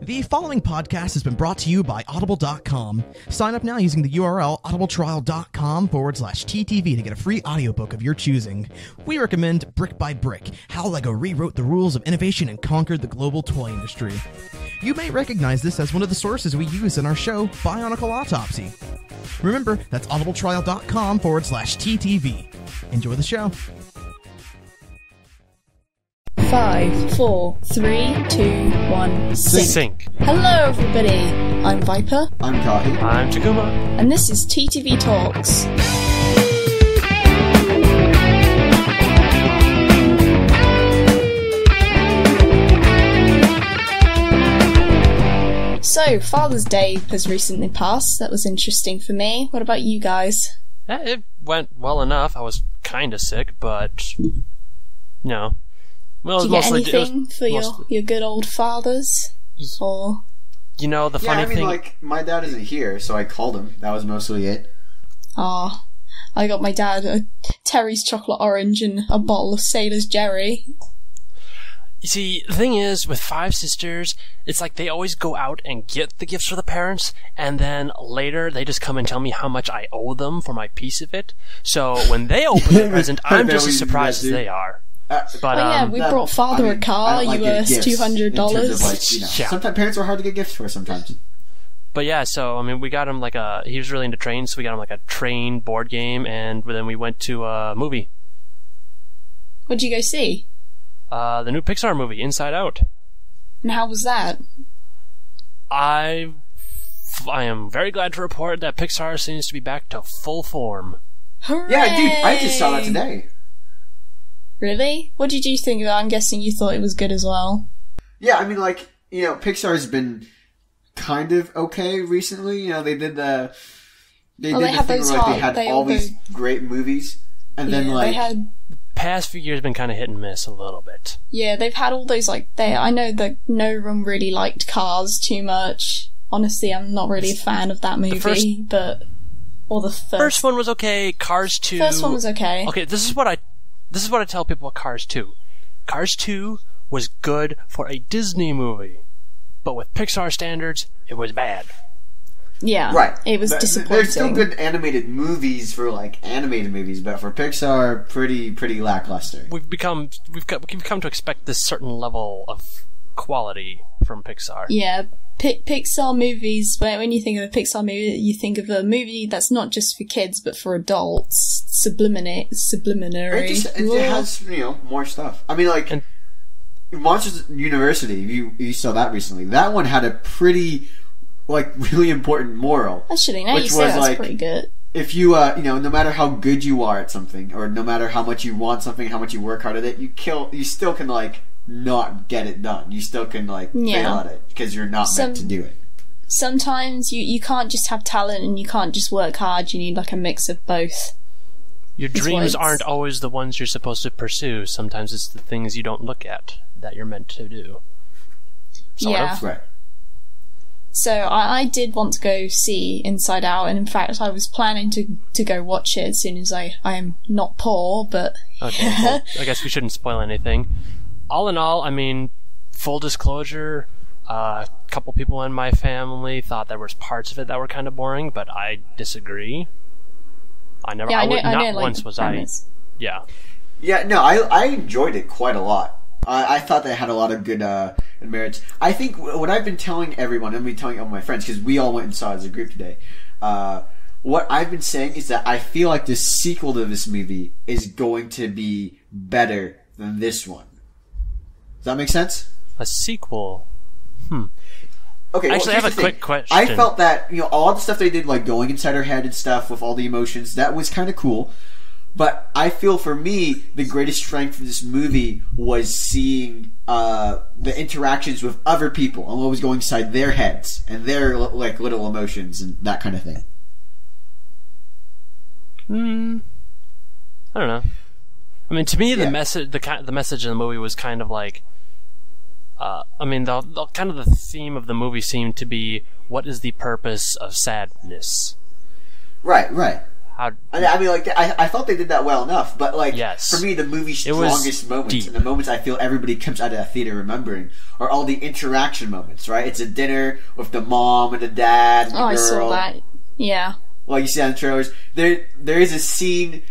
The following podcast has been brought to you by Audible.com. Sign up now using the URL audibletrial.com/TTV to get a free audiobook of your choosing. We recommend Brick by Brick, How Lego Rewrote the Rules of Innovation and Conquered the Global Toy Industry. You may recognize this as one of the sources we use in our show, Bionicle Autopsy. Remember, that's audibletrial.com/TTV. Enjoy the show. 5, 4, 3, 2, 1, sync. Hello everybody, I'm Viper. I'm Kahi. I'm Takuma. And this is TTV Talks. So, Father's Day has recently passed. That was interesting for me. What about you guys? It went well enough. I was kinda sick, but no. Well, did you get anything for your good old fathers? Or you know, the funny thing, like, my dad isn't here, so I called him. That was mostly it. I got my dad a Terry's chocolate orange and a bottle of Sailor's Jerry. you see, the thing is, with 5 sisters, it's like they always go out and get the gifts for the parents, and then later they just come and tell me how much I owe them for my piece of it. So when they open the present, I'm just as surprised as they are. But we brought father a car. You owe us $200. Like, sometimes parents are hard to get gifts for. Sometimes. But yeah, so I mean, we got him like he was really into trains, so we got him like a train board game, and then we went to a movie. What'd you go see? The new Pixar movie, Inside Out. And how was that? I am very glad to report that Pixar seems to be back to full form. Hooray! Yeah, dude, I just saw that today. Really? What did you think of it? I'm guessing you thought it was good as well. Yeah, I mean, like, Pixar's been kind of okay recently. They did the thing where they had all these great movies, and then like the past few years been kind of hit and miss a little bit. Yeah, they've had all those I know that no one really liked Cars too much. Honestly, I'm not really a fan of that movie, the first one was okay. Cars 2. First one was okay. Okay, this is what I tell people about Cars 2. Cars 2 was good for a Disney movie, but with Pixar standards, it was bad. Yeah, right. It was disappointing. There's still good animated movies for animated movies, but for Pixar, pretty lackluster. We've come to expect this certain level of quality from Pixar. Yeah, Pixar movies. When you think of a Pixar movie, you think of a movie that's not just for kids but for adults. Subliminary. It has more stuff. I mean, Monsters University. You saw that recently. That one had a pretty really important moral. Actually, now you say that's pretty good. If you no matter how good you are at something, or no matter how much you want something, how much you work hard at it, you still can not get it done. You still can fail at it because you're not meant to do it. Sometimes you can't just have talent and you can't just work hard. You need a mix of both. Your dreams aren't always the ones you're supposed to pursue. Sometimes it's the things you don't look at that you're meant to do. Right. So I did want to go see Inside Out, and in fact I was planning to go watch it as soon as I am not poor, but... Okay, well, I guess we shouldn't spoil anything. All in all, I mean, full disclosure, a couple people in my family thought there was parts of it that were kind of boring, but I disagree. Yeah, no, I enjoyed it quite a lot. I thought they had a lot of good merits. I think what I've been telling everyone, I've been telling all my friends, because we all went and saw it as a group today, what I've been saying is that I feel like the sequel to this movie is going to be better than this one. Does that make sense? A sequel? Okay, actually, I have a quick question. I felt that, all the stuff they did, going inside her head and stuff with all the emotions, that was kind of cool. But I feel for me, the greatest strength of this movie was seeing the interactions with other people and what was going inside their heads and their little emotions and that kind of thing. I don't know. I mean, to me, the message of the movie was kind of the kind of the theme of the movie seemed to be, what is the purpose of sadness? Right. I mean, like, I thought they did that well enough, but, like, Yes. for me, the movie's strongest moments, deep. and the moments I feel everybody comes out of that theater remembering, are all the interaction moments, right? It's a dinner with the mom and the dad and the girl. I saw that. Yeah. Like you see on the trailers. There is a scene,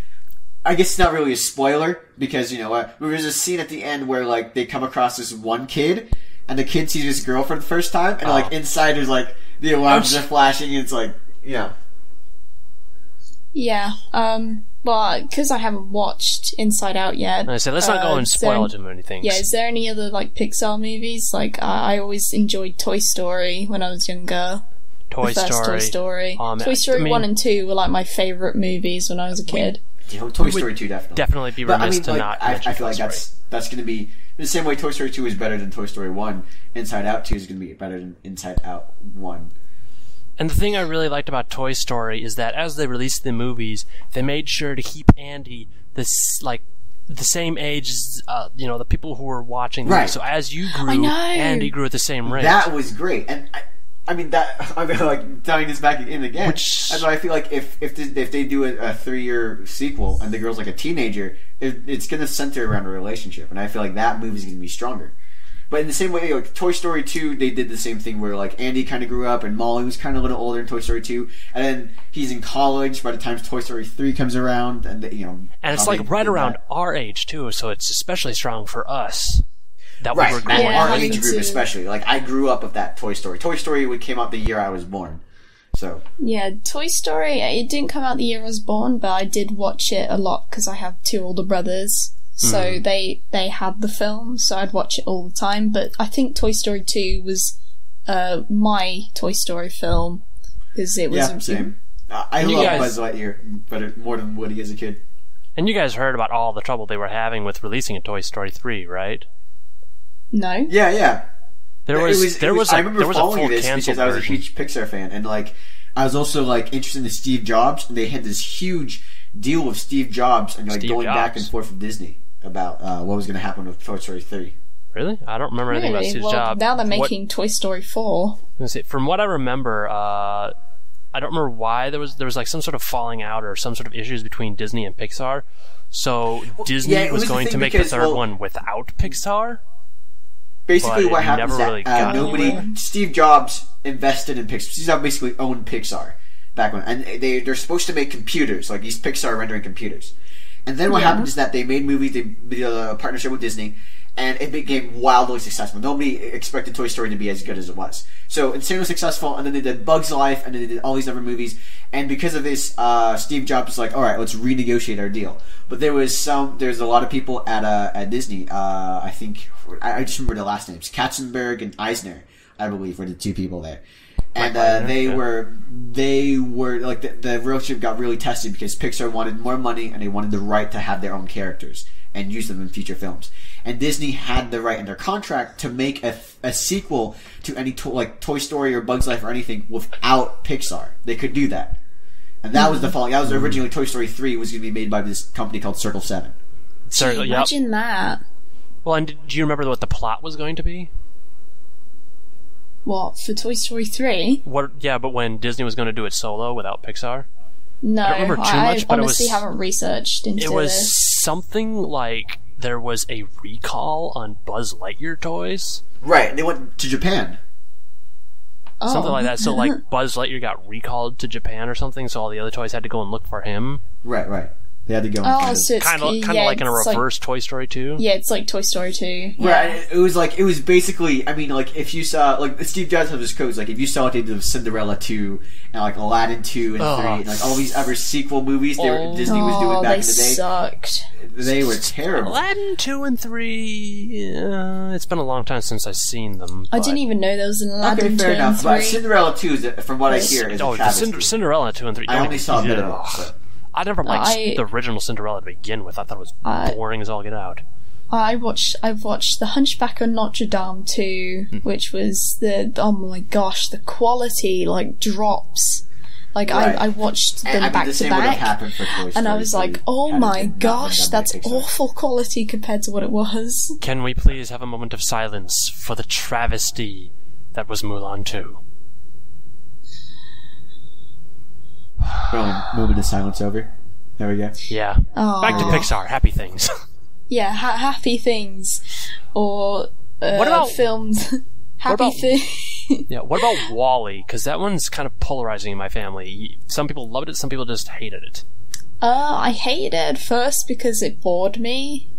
I guess it's not really a spoiler, because, you know what, there's a scene at the end where, like, they come across this one kid, and the kid sees his girl for the first time, and, like, inside there's, like, the alarms are flashing, and it's like, you know. Yeah. Well, because I haven't watched Inside Out yet. I said, let's not go and spoil too many things. Yeah, is there any other, like, Pixar movies? Like, I always enjoyed Toy Story when I was younger. Toy The first Story. Toy Story. Toy Story 1 and 2 were, like, my favourite movies when I was a kid. You know, Toy Story 2 definitely. Definitely be But, remiss to not mention I feel Toy like Story. that's going to be, in the same way Toy Story 2 is better than Toy Story 1, Inside Out 2 is going to be better than Inside Out 1. And the thing I really liked about Toy Story is that as they released the movies, they made sure to keep Andy the same age as the people who were watching the Right. movie. So as you grew, I know. Andy grew at the same rate. That was great, and I mean that. I mean, like tying this back in again. I feel like if they do a 3-year sequel and the girl's like a teenager, it's going to center around a relationship, and I feel like that movie's going to be stronger. But in the same way, like Toy Story 2, they did the same thing where like Andy kind of grew up and Molly was kind of a little older in Toy Story 2, and then he's in college by the time Toy Story 3 comes around, and and it's like right around our age too, so it's especially strong for us that we were growing our up. age group especially. Like I grew up with that Toy Story. Toy Story came out the year I was born, so Yeah, Toy Story, it didn't come out the year I was born, but I did watch it a lot because I have 2 older brothers. So they had the film, so I'd watch it all the time. But I think Toy Story 2 was my Toy Story film because it was same. I love Buzz Lightyear better more than Woody as a kid. And you guys heard about all the trouble they were having with releasing a Toy Story 3, right? No. Yeah. There was I remember a following full this canceled because I was a version. huge Pixar fan, and like I was also like interested in Steve Jobs, and they had this huge deal with Steve Jobs and like Steve going back Jobs. and forth with Disney about what was going to happen with Toy Story 3. Really? I don't remember anything about Really? Steve Well, Jobs. now they're making Toy Story 4. From what I remember, I don't remember why there was like some sort of falling out or some sort of issues between Disney and Pixar. So Disney it was was the going thing to make because, the third well, one without Pixar. Basically, But what it happened is never that really got nobody. Steve Jobs invested in Pixar. Steve Jobs basically owned Pixar back when, and they're supposed to make computers, like these Pixar rendering computers. And then what happened is that they made movies. They did a partnership with Disney, and it became wildly successful. Nobody expected Toy Story to be as good as it was. So Insane was successful, and then they did Bug's Life, and then they did all these other movies. And because of this, Steve Jobs was like, "All right, let's renegotiate our deal." But there's a lot of people at Disney. I think I just remember the last names: Katzenberg and Eisner, I believe, were the 2 people there. And they were like the relationship got really tested because Pixar wanted more money and they wanted the right to have their own characters and use them in future films. And Disney had the right in their contract to make a sequel to any like Toy Story or Bug's Life or anything without Pixar. They could do that, and that was the following. That was originally Toy Story 3 was going to be made by this company called Circle 7. Imagine that. Well, and do you remember what the plot was going to be? What, for Toy Story 3? Yeah, but when Disney was going to do it solo without Pixar? No, I don't remember too much, but honestly haven't researched into It was this. something like there was a recall on Buzz Lightyear toys. Right, and they went to Japan. Something like that. So, like, Buzz Lightyear got recalled to Japan or something, so all the other toys had to go and look for him. Right. They had to go. And So it's Kind of like in a reverse Toy Story 2. Yeah, it's like Toy Story 2. Yeah. Right, it was basically, I mean, like, if you saw, like, Steve Jobs has his codes, like, if you saw what they did with Cinderella 2, and, like, Aladdin 2 and 3, and, like, all these other sequel movies Disney was doing back in the day. They sucked. They were terrible. Aladdin 2 and 3, it's been a long time since I've seen them. I didn't even know there was an Aladdin Okay, 2 fair and enough, 3. but Cinderella 2, is, from what I hear, is a travesty. Cinderella 2 and 3. I only saw a bit of it, so. I never liked the original Cinderella to begin with. I thought it was boring as all get out. I've watched The Hunchback of Notre Dame 2, which was oh my gosh, the quality like drops. Like Right. I watched them back the to same would have back, happened for Toy Story and I was 3 like, oh had it my been not gosh, done by that's Pixar. awful quality compared to what it was. Can we please have a moment of silence for the travesty that was Mulan 2? Moment of silence over. There we go. Yeah. Oh. Back to Pixar. Happy things. Yeah, happy things, or What about- films? Happy things. Yeah. What about Wally? Because that one's kind of polarizing in my family. Some people loved it. Some people just hated it. I hated it at first because it bored me.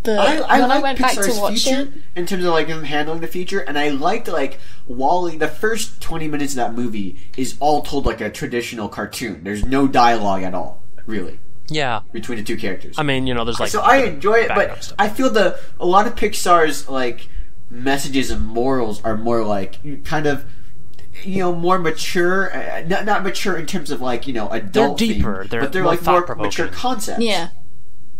But I when I like went back Pixar's to watch future it, in terms of like him handling the future, and I liked like Wally. The first 20 minutes of that movie is all told like a traditional cartoon. There's no dialogue at all, really, Yeah. between the two characters. I mean, there's like. So I enjoy it, backup but stuff. I feel a lot of Pixar's like messages and morals are more like kind of more mature. Not mature in terms of like adult. They're deeper. themed, They're but they're more like more thought-provoking. mature concepts. yeah.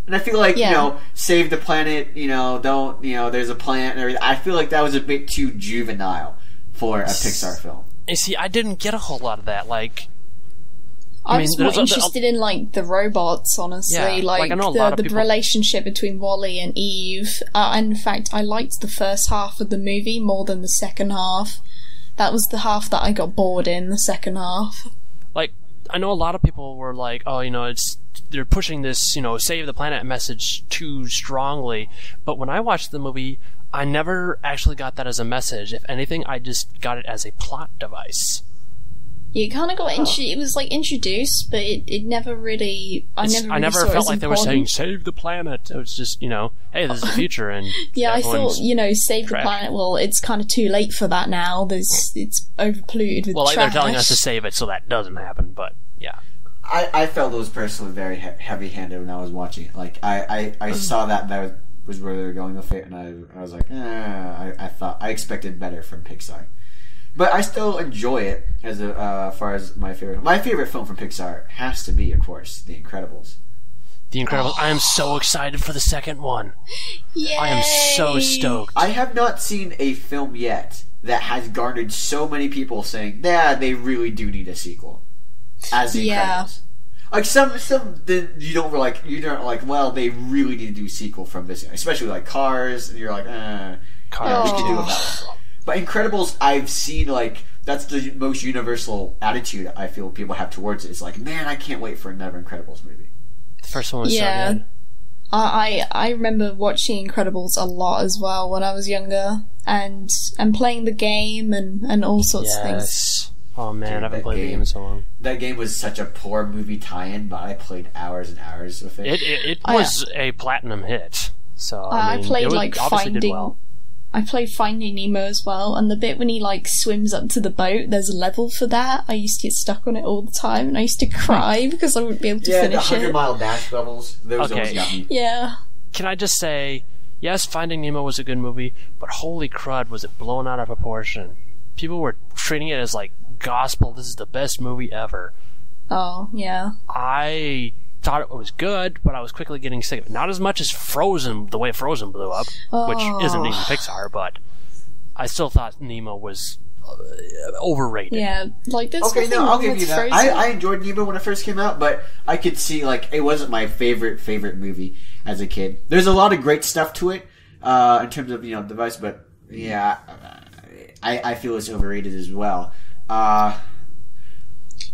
And I feel like, Yeah. save the planet, don't, there's a plant and everything. I feel like that was a bit too juvenile for a Pixar film. You see, I didn't get a whole lot of that. Like, I mean, was more there's a- interested in like the robots, honestly, Yeah, like, I know a lot of the people- relationship between Wally and Eve. And in fact, I liked the first half of the movie more than the second half. That was the half that I got bored in. The second half. like I know a lot of people were like, oh, they're pushing this, save the planet message too strongly. But when I watched the movie, I never actually got that as a message. If anything, I just got it as a plot device. You kind of got it was like introduced, but it never really. I never saw it felt as like they were saying important. save the planet. It was just, hey, this is the future, and Yeah, I thought, everyone's save the trash. planet. Well, it's kind of too late for that now. It's overpolluted with Well, like trash. they're telling us to save it so that doesn't happen. But yeah, I felt it was personally very heavy-handed when I was watching it. Like, I saw that was where they were going with it, and I was like, I expected better from Pixar. But I still enjoy it as far as my favorite. My favorite film from Pixar has to be, of course, The Incredibles. The Incredibles. I am so excited for the second one. Yay! I am so stoked. I have not seen a film yet that has garnered so many people saying, they really do need a sequel. As The Yeah. Incredibles. Like some you don't like, well, they really need to do a sequel from this, especially like Cars, and you're like, Cars. we can do it that one. But Incredibles, I've seen like that's the most universal attitude I feel people have towards it. It's like, man, I can't wait for another Incredibles movie. The first one was so good. I remember watching Incredibles a lot as well when I was younger, and playing the game and all sorts of things. Yes. Oh man, Dude, I haven't that played the game. game in so long. That game was such a poor movie tie-in, but I played hours and hours with it. It Oh, was a platinum hit. So I mean, played it was, like obviously did Finding. well. I played Finding Nemo as well, and the bit when he like swims up to the boat, there's a level for that. I used to get stuck on it all the time, and I used to cry because I wouldn't be able to Yeah, the finish 100 it. Mile Dash levels, those Okay. always got me. Yeah. Can I just say, yes, Finding Nemo was a good movie, but holy crud, was it blown out of proportion. People were treating it as like gospel. This is the best movie ever. Oh, yeah. I thought it was good, but I was quickly getting sick of it. Not as much as Frozen, the way Frozen blew up, which isn't even Pixar, but I still thought Nemo was overrated. Yeah, like there's Okay, nothing no, I'll wrong give with you that. Frozen. I enjoyed Nemo when it first came out, but I could see like it wasn't my favorite movie as a kid. There's a lot of great stuff to it in terms of device, but yeah, I feel it's overrated as well.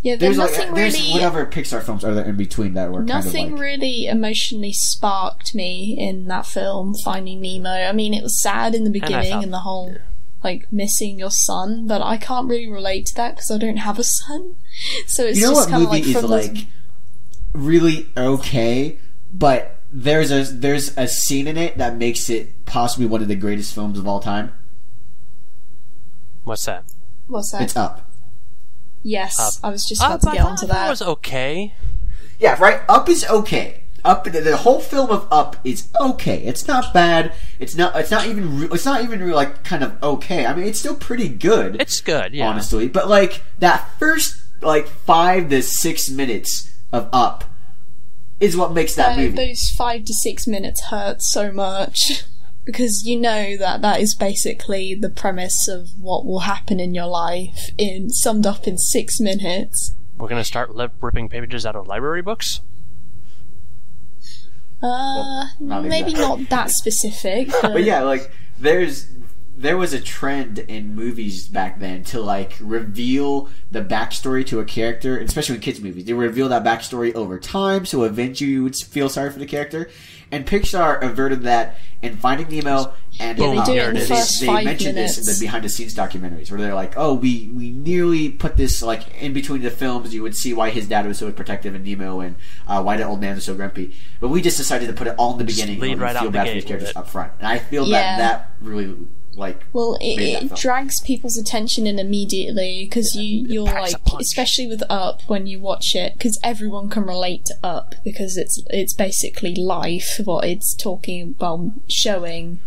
Yeah, there's There's nothing there's really. whatever Pixar films are there in between that were Nothing kind of like, really emotionally sparked me in that film, Finding Nemo. I mean, it was sad in the beginning thought- and the whole, like, missing your son, but I can't really relate to that because I don't have a son. So it's you know just what kind of movie like is from like really okay, but there's a scene in it that makes it possibly one of the greatest films of all time. What's that? What's that? It's Up. Yes, I was just about to I get thought onto It that. was okay. Yeah, right. Up is okay. Up, the whole film of Up is okay. It's not bad. It's not even really like kind of okay. I mean, it's still pretty good. It's good, yeah. honestly. But like that first like 5 to 6 minutes of Up is what makes that movie. Those 5 to 6 minutes hurt so much because you know that is basically the premise of what will happen in your life summed up in 6 minutes. We're gonna start ripping pages out of library books? not Maybe exactly. not that specific. But yeah, like there's there was a trend in movies back then to like reveal the backstory to a character, especially in kids' movies. They reveal that backstory over time, so eventually you would feel sorry for the character. And Pixar averted that in Finding Nemo, and Yeah, they do it in the first they 5 mentioned minutes. this in the behind-the-scenes documentaries, where they're like, "Oh, we nearly put this like in between the films. You would see why his dad was so protective in Nemo, and why the old man was so grumpy. But we just decided to put it all in the beginning, lead and right out feel the bad for gate these characters with it. up front. And I feel Yeah. that really like Well, made that it film. drags people's attention in immediately because you're packs like, a punch. especially with Up when you watch it, because everyone can relate to Up because it's basically life what it's talking about, showing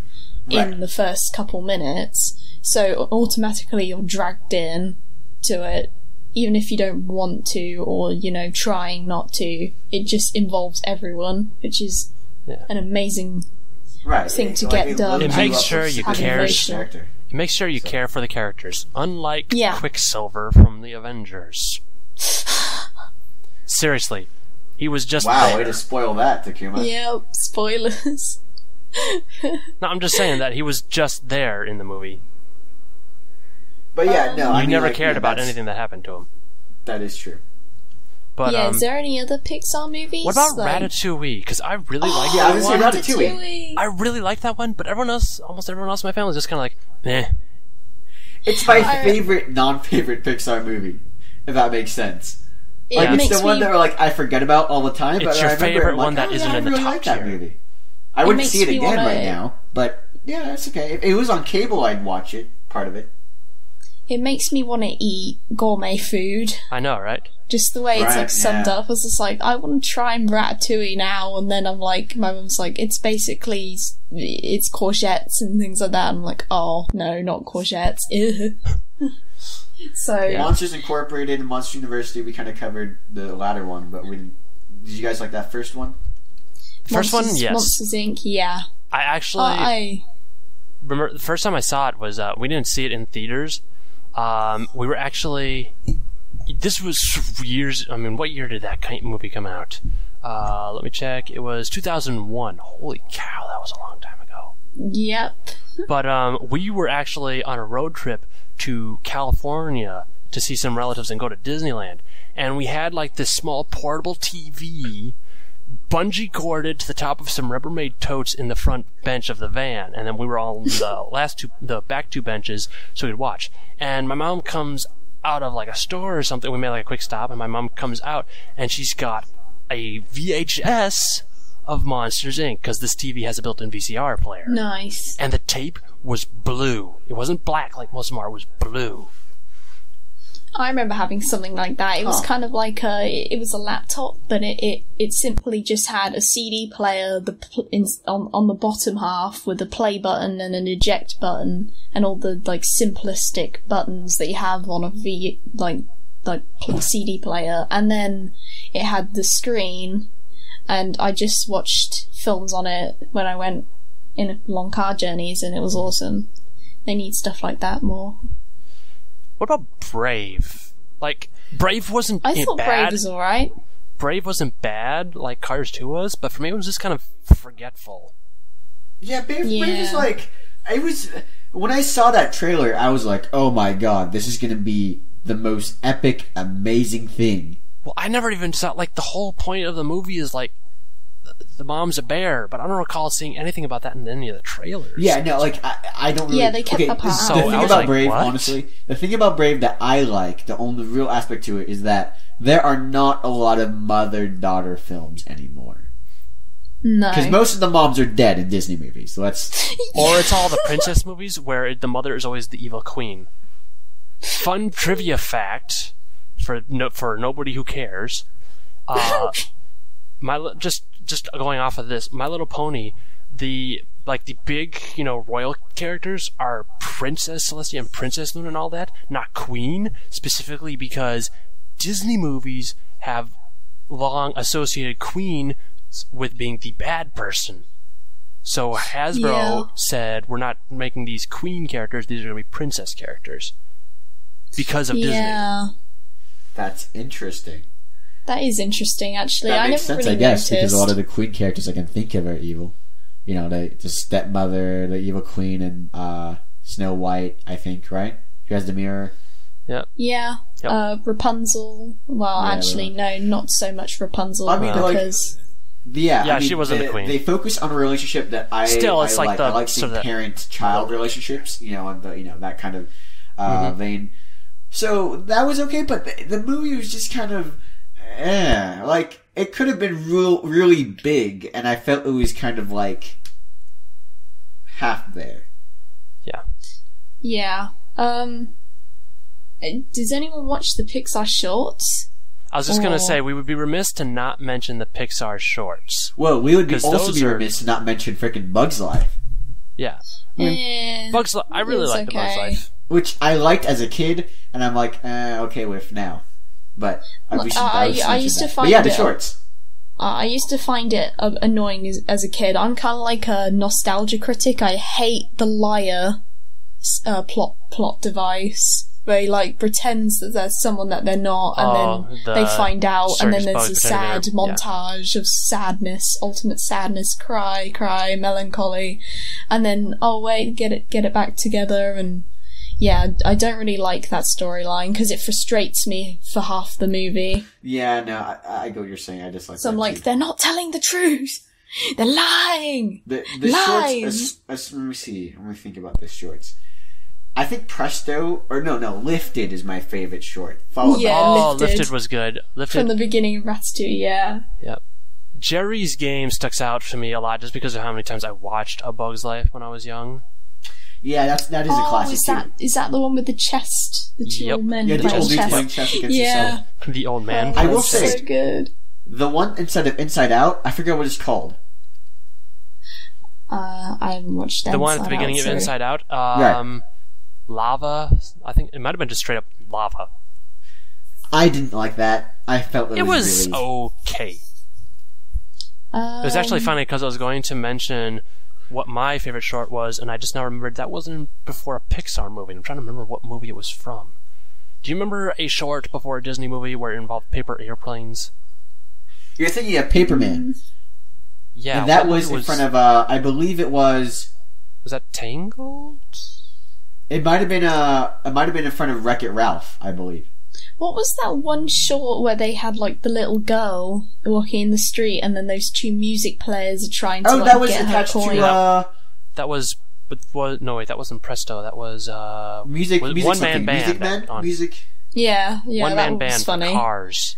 Right. in the first couple minutes. So automatically you're dragged in to it, even if you don't want to or trying not to. It just involves everyone, which is Yeah. an amazing right thing to like, get done. It makes sure you Having care. emotion. character. It makes sure you care for the characters, unlike Yeah. Quicksilver from the Avengers. Seriously, he was just Wow, there. way to spoil that, Takuma. Yep, spoilers. No, I'm just saying that he was just there in the movie. But yeah, no, I You mean, never like, cared yeah, about that's- anything that happened to him. That is true. But Yeah, is there any other Pixar movies? what about like... Ratatouille? Because I really like Yeah, I that was one. gonna say Ratatouille. I really like that one, but almost everyone else in my family is just kind of like, eh. It's my I- favorite non-favorite Pixar movie, if that makes sense. It Like, it's makes the one me... that like I forget about all the time, but It's I your remember it, favorite I'm like, one that oh, isn't yeah, in I the really top like that tier. movie. I wouldn't makes see it me again wanna- right now, but yeah, that's okay. If it was on cable, I'd watch it, part of it. It makes me want to eat gourmet food. I know, right? Just the way it's Right, like summed yeah. up. I was just like, I want to try Ratatouille now, and then I'm like, my mum's like, it's basically it's courgettes and things like that. I'm like, oh no, not courgettes. Ew. So Monsters Incorporated and Monster University, we kind of covered the latter one, but we didn't. Did you guys like that first one? First one, yes. Monsters Inc. Yeah, I actually I remember the first time I saw it was we didn't see it in theaters. We were actually. This was years. I mean, what year did that movie come out? Let me check. It was 2001. Holy cow, that was a long time ago. yep. But we were actually on a road trip to California to see some relatives and go to Disneyland. And we had like this small portable TV bungee corded to the top of some Rubbermaid totes in the front bench of the van. And then we were all on the back two benches so we could watch. And my mom comes out of like a store or something. We made like a quick stop and my mom comes out and she's got a VHS of Monsters Inc. because this TV has a built-in VCR player. Nice. And the tape was blue. It wasn't black like most of them are. It was blue. I remember having something like that. It was kind of like it was a laptop, but it simply just had a CD player on the bottom half with a play button and an eject button and all the like simplistic buttons that you have on a CD player, and then it had the screen, and I just watched films on it when I went in long car journeys, and it was awesome. They need stuff like that more. What about Brave? Like, Brave wasn't I thought bad. Brave was alright. Brave wasn't bad like Cars 2 was, but for me it was just kind of forgetful. Yeah, Brave Yeah. is like it was. When I saw that trailer, I was like, "Oh my god, this is gonna be the most epic, amazing thing." Well, I never even saw, like, the whole point of the movie is, like, the mom's a bear, but I don't recall seeing anything about that in any of the trailers. Yeah, no, like I don't really. Yeah, they kept that part the out. So thing I was about like, Brave, what? honestly, the thing about Brave that I like, the only real aspect to it is that there are not a lot of mother-daughter films anymore. No. Because most of the moms are dead in Disney movies, so that's... Or it's all the princess movies where the mother is always the evil queen. Fun trivia fact for nobody who cares. Just going off of this, My Little Pony, the big, royal characters are Princess Celestia and Princess Luna and all that, not Queen, specifically because Disney movies have long associated Queen with being the bad person. So Hasbro said, we're not making these Queen characters, these are going to be princess characters. Because of Disney. Yeah. That's interesting. That is interesting, actually. That I makes never sense, really I guess, noticed. because a lot of the Queen characters I can think of are evil. The stepmother, the evil queen, and Snow White, I think, right? Who has the mirror? Yep. Yeah. Yep. Rapunzel. Well, Yeah, actually, no, not so much Rapunzel, I mean, because... Yeah, I mean, she wasn't the queen. They focus on a relationship that I Still, it's I like I like seeing parent-child relationships, and that kind of vein. So that was okay, but the movie was just kind of, like it could have been really big, and I felt it was kind of like half there. Yeah. Yeah. Does anyone watch the Pixar shorts? I was just going to say, we would be remiss to not mention the Pixar shorts. Well, we would also be remiss to not mention freaking Bug's Life. Yeah. I mean, I really like the Bug's Life. Which I liked as a kid, and I'm like, okay with now. But I used to find the shorts. I used to find it annoying as a kid. I'm kind of like a nostalgia critic. I hate the liar plot device where he like pretends that there's someone that they're not, and then they find out, and then there's a sad montage of sadness, ultimate sadness, cry, melancholy, and then wait, get it back together. And yeah, I don't really like that storyline because it frustrates me for half the movie. Yeah, no, I get what you're saying. I just like. So I'm like, they're not telling the truth. They're lying. The shorts. Let me see. Let me think about the shorts. I think Presto, or no, Lifted is my favorite short. Lifted was good. Lifted from the beginning of Ratatouille, yeah. Yep. Jerry's Game sticks out to me a lot just because of how many times I watched A Bug's Life when I was young. Yeah, that is a classic too. Is that the one with the chest? The two old men the old dude playing chess against himself. The old man. I will say, so good. The one instead of Inside Out, I forget what it's called. I haven't watched that. The one at the beginning of Inside Out. Right. Lava. I think it might have been just straight up lava. I didn't like that. I felt it was really... okay. It was actually funny because I was going to mention what my favorite short was, and I just now remembered that wasn't before a Pixar movie. I'm trying to remember what movie it was from. Do you remember a short before a Disney movie where it involved paper airplanes? You're thinking of Paperman. Yeah. And that was in front of, I believe it was... Was that Tangled? It might have been in front of Wreck-It Ralph, I believe. What was that one short where they had like the little girl walking in the street, and then those two music players are trying to get her coin? That was that wasn't Presto. That was music. One Man Band. Music. Yeah, One Man was Band. Funny. Cars.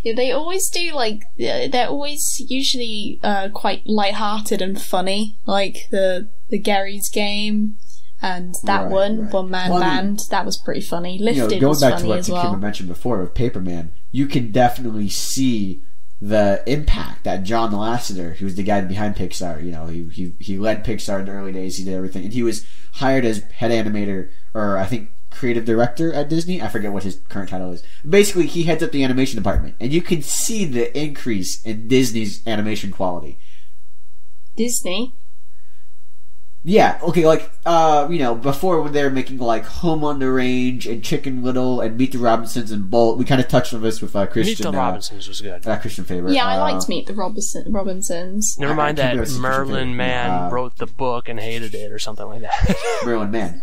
Yeah, they always do they're always usually quite light-hearted and funny, like the Gary's Game. And that One Man Band, that was pretty funny. Lifted was funny as well. Going back to what Kim mentioned before with Paperman, you can definitely see the impact that John Lasseter, who's the guy behind Pixar, he led Pixar in the early days, he did everything, and he was hired as head animator, or I think creative director at Disney. I forget what his current title is. Basically, he heads up the animation department, and you can see the increase in Disney's animation quality. Disney? Yeah, okay, before when they were making, Home on the Range and Chicken Little and Meet the Robinsons and Bolt, we kind of touched on this with Christian. Meet the Robinsons was good. Christian favorite. Yeah, I liked Meet the Robinsons. Never mind that Merlin Mann wrote the book and hated it or something like that. Merlin Mann.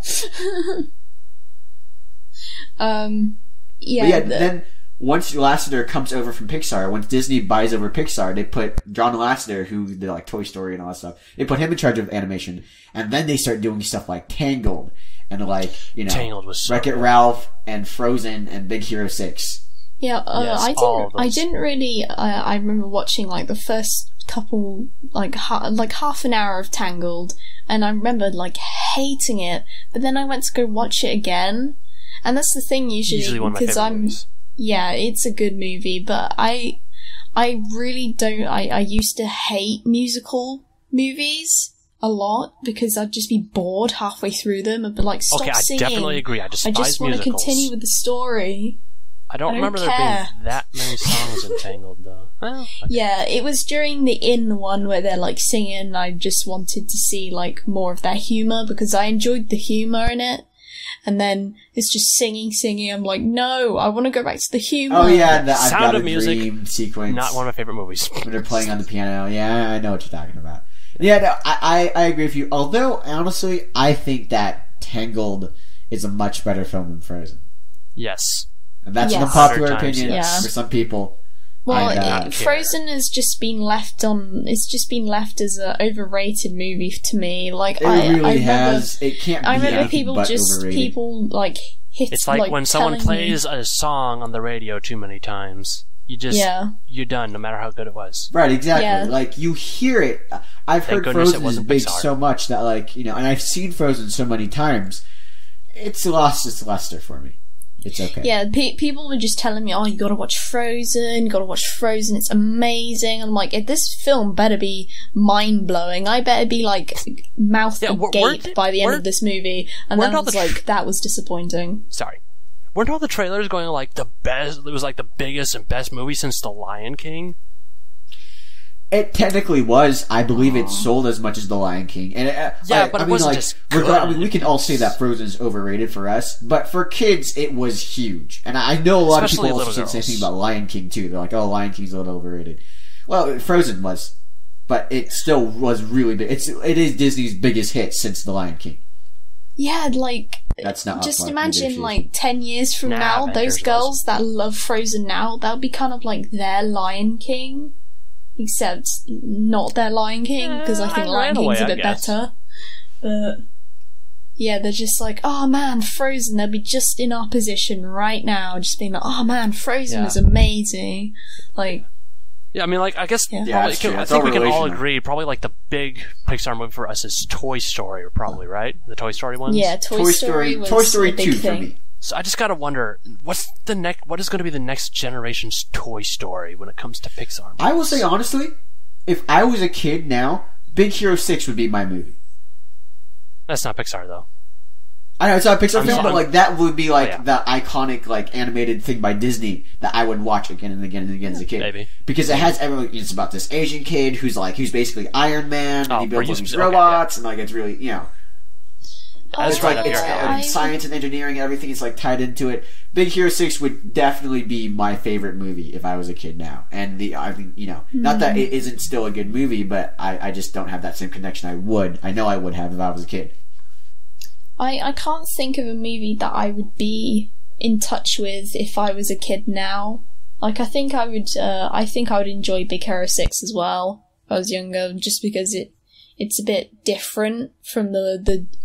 Yeah. Then once Lasseter comes over from Pixar, once Disney buys over Pixar, they put John Lasseter, who did Toy Story and all that stuff, they put him in charge of animation, and then they start doing stuff like Tangled and Tangled was so Wreck-It Ralph and Frozen and Big Hero 6. Yeah, I didn't really. I remember watching the first couple, half an hour of Tangled, and I remember hating it. But then I went to go watch it again, and that's the thing usually one of my favorite movies. Yeah, it's a good movie, but I really don't. I used to hate musical movies a lot because I'd just be bored halfway through them and be like, stop singing. I definitely agree. I despise musicals. I just want to continue with the story. I don't remember there being that many songs in Tangled, though. Well, okay. Yeah, it was during the In one where they're singing, and I just wanted to see more of their humour because I enjoyed the humour in it. And then it's just singing. I'm like, no, I want to go back to the humour. Oh yeah, the Sound of Music Dream sequence. Not one of my favorite movies. When they're playing on the piano. Yeah, I know what you're talking about. Yeah, no, I agree with you. Although, honestly, I think that Tangled is a much better film than Frozen. Yes. And that's an Yes. unpopular 100 times, opinion yes. for some people. Well, And, Frozen has just been left on. It's just been left as an overrated movie to me. Like It I really remember, has. It can't be I remember anything people but just overrated. people like hit. It's like when someone telling me- plays a song on the radio too many times. You're done, no matter how good it was. Right, exactly. Yeah. Like, you hear it. I've Thank heard goodness it Frozen is wasn't big Pixar. so much that, like, and I've seen Frozen so many times, it's lost its luster for me. It's okay. Yeah, people were just telling me, "Oh, you gotta watch Frozen. You gotta watch Frozen. It's amazing." I'm like, this film better be mind blowing. I better be like mouth agape by the end of this movie. And then I was like, that was disappointing. Sorry. Weren't all the trailers going like the best? It was like the biggest and best movie since The Lion King. It technically was. I believe it sold as much as The Lion King. And but it wasn't just good. we can all say that Frozen's overrated for us, but for kids, it was huge. And I know a lot Especially of people also little say the same girls. thing about Lion King too. They're like, "Oh, Lion King's a little overrated." Well, Frozen was, but it still was really big. It is Disney's biggest hit since The Lion King. Yeah, like That's not just up my imagine negotiation. like 10 years from Nah, now, Avengers those was. girls that love Frozen now, that'll be kind of like their Lion King, except not their Lion King, because I think I Lion ran away, King's a I bit guess. better. But yeah, they're just like, oh man, Frozen, they'll be just in our position right now, just being like, oh man, Frozen Yeah. is amazing. Like, Yeah, I mean, like, I guess Yeah. Yeah, probably, that's true. I That's think all we can all relational. agree. Probably like the big Pixar movie for us is Toy Story, probably right. The Toy Story ones. yeah, Toy Story was Toy Story a big 2 thing. for me. So I just gotta wonder what is going to be the next generation's Toy Story when it comes to Pixar movies? I will say honestly, if I was a kid now, Big Hero 6 would be my movie. That's not Pixar though. I know it's not a Pixar I'm film, sorry. but like that would be like Oh, yeah. the iconic like animated thing by Disney that I would watch again and again and again as a kid. Maybe. Because it has everyone. It's about this Asian kid who's basically Iron Man, and Oh, he builds all okay, these yeah. robots, and like it's really That's it's right like up your alley. it's science and engineering, and everything is like tied into it. Big Hero 6 would definitely be my favorite movie if I was a kid now. And I think not that it isn't still a good movie, but I just don't have that same connection. I know I would have if I was a kid. I can't think of a movie that I would be in touch with if I was a kid now. Like, I think I would enjoy Big Hero 6 as well if I was younger, just because it's a bit different from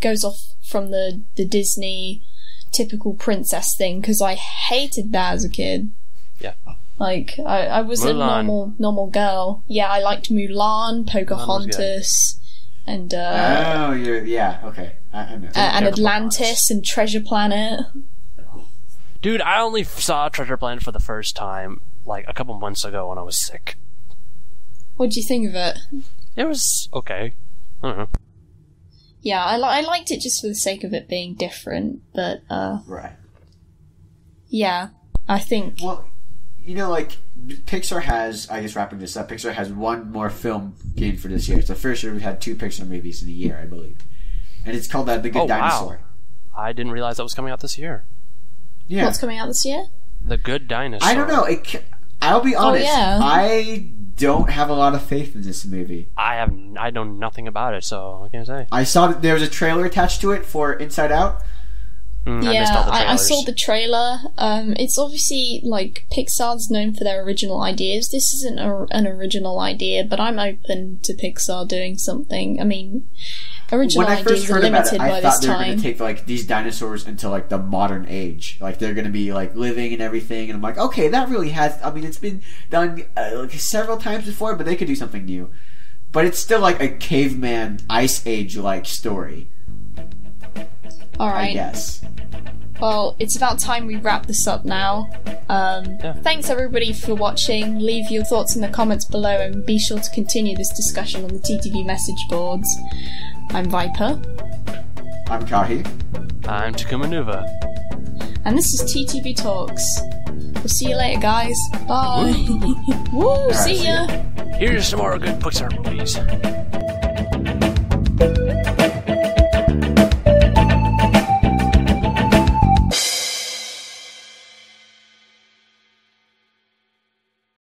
goes off from the Disney typical princess thing, because I hated that as a kid. Yeah. Like, I was Mulan. a normal girl. Yeah, I liked Mulan, Pocahontas, and okay. I know. and Atlantis and Treasure Planet. Dude, I only saw Treasure Planet for the first time like a couple months ago when I was sick. What do you think of it? It was okay. I don't know. Yeah, I liked it just for the sake of it being different, but Right. yeah, I think Well, Pixar has, I guess wrapping this up, Pixar has one more film game for this year. It's the first year we've had 2 Pixar movies in a year, I believe. And it's called The Good Oh, wow. Dinosaur. I didn't realize that was coming out this year. Yeah. what's coming out this year? The Good Dinosaur. I don't know. I'll be honest. yeah. I don't have a lot of faith in this movie. I know nothing about it, so what can I say? I saw that there was a trailer attached to it for Inside Out. I missed all Yeah, the I trailers. saw the trailer. It's obviously, like, Pixar's known for their original ideas. This isn't an original idea, but I'm open to Pixar doing something. I mean, original When I first ideas are heard about it, limited by I this thought they were going time. to take these dinosaurs into the modern age. Like they're going to be living and everything. And I'm like, okay, that really has. I mean, it's been done several times before, but they could do something new. But it's still like a caveman ice age story. Alright. I guess. Well, it's about time we wrap this up now. Thanks everybody for watching. Leave your thoughts in the comments below and be sure to continue this discussion on the TTV message boards. I'm Viper, I'm Kahi. I'm Takuma Nuva. and this is TTV Talks. We'll see you later, guys. Bye. Woo, Alright, see see ya. ya. Here's some more good Pixar movies.